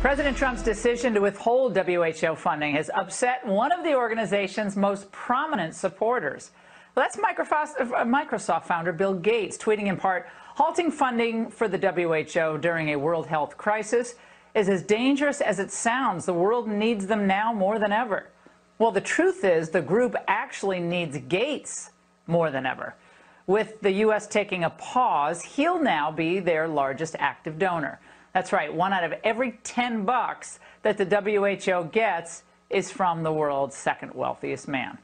President Trump's decision to withhold WHO funding has upset one of the organization's most prominent supporters. Well, that's Microsoft founder Bill Gates, tweeting in part, halting funding for the WHO during a world health crisis is as dangerous as it sounds. The world needs them now more than ever. Well, the truth is the group actually needs Gates more than ever. With the U.S. taking a pause, he'll now be their largest active donor. That's right, 1 out of every 10 bucks that the WHO gets is from the world's second wealthiest man.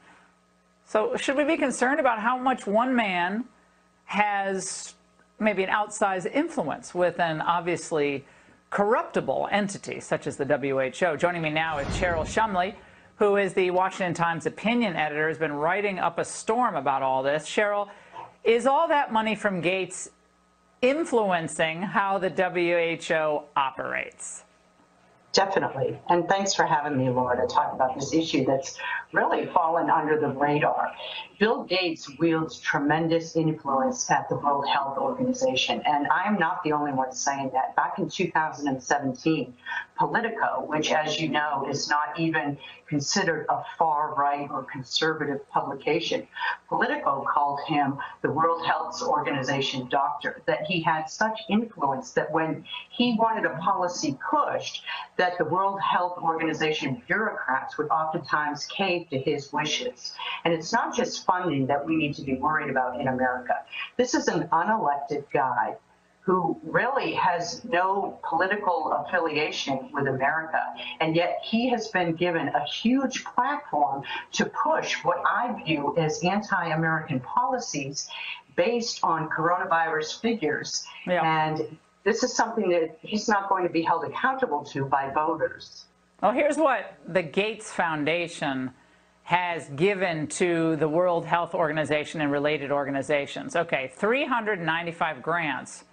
So should we be concerned about how much one man has maybe an outsized influence with an obviously corruptible entity such as the WHO? Joining me now is Cheryl Shumley, who is the Washington Times opinion editor, has been writing up a storm about all this. Cheryl, is all that money from Gates influencing how the WHO operates? Definitely. And thanks for having me, Laura, to talk about this issue that's really fallen under the radar. Bill Gates wields tremendous influence at the World Health Organization, and I'm not the only one saying that. Back in 2017, Politico, which, as you know, is not even considered a far-right or conservative publication, Politico called him the World Health Organization doctor, that he had such influence that when he wanted a policy pushed, that the World Health Organization bureaucrats would oftentimes cave to his wishes. And it's not just funding that we need to be worried about in America. This is an unelected guy who really has no political affiliation with America, and yet he has been given a huge platform to push what I view as anti-American policies based on coronavirus figures. Yeah. And this is something that he's not going to be held accountable to by voters. Well, here's what the Gates Foundation has given to the World Health Organization and related organizations. Okay, 395 grants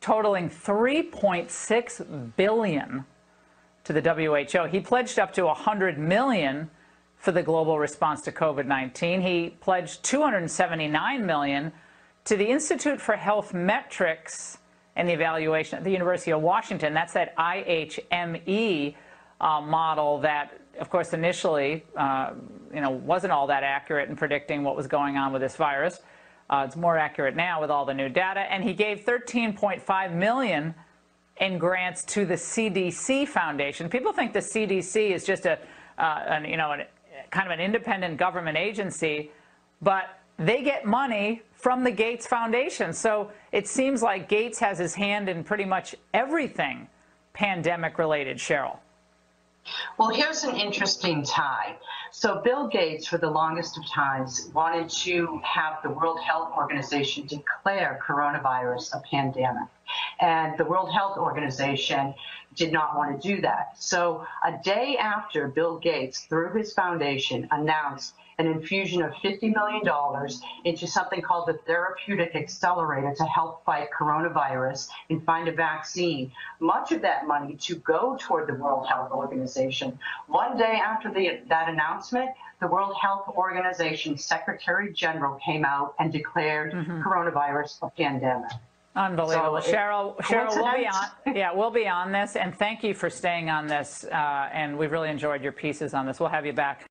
totaling $3.6 billion to the WHO. He pledged up to $100 million for the global response to COVID-19. He pledged $279 million to the Institute for Health Metrics and the Evaluation at the University of Washington. That's that IHME model that, of course, initially wasn't all that accurate in predicting what was going on with this virus. It's more accurate now with all the new data. And he gave $13.5 million in grants to the CDC Foundation. People think the CDC is just kind of an independent government agency, but they get money from the Gates Foundation. So it seems like Gates has his hand in pretty much everything pandemic-related, Cheryl. Well, here's an interesting tie. So Bill Gates, for the longest of times, wanted to have the World Health Organization declare coronavirus a pandemic. And the World Health Organization did not want to do that. So a day after Bill Gates, through his foundation, announced an infusion of $50 million into something called the Therapeutic Accelerator to help fight coronavirus and find a vaccine, much of that money to go toward the World Health Organization. One day after that announcement, the World Health Organization Secretary General came out and declared coronavirus a pandemic. Unbelievable. So Cheryl, we'll be on. Yeah, we'll be on this, and thank you for staying on this. And we've really enjoyed your pieces on this. We'll have you back.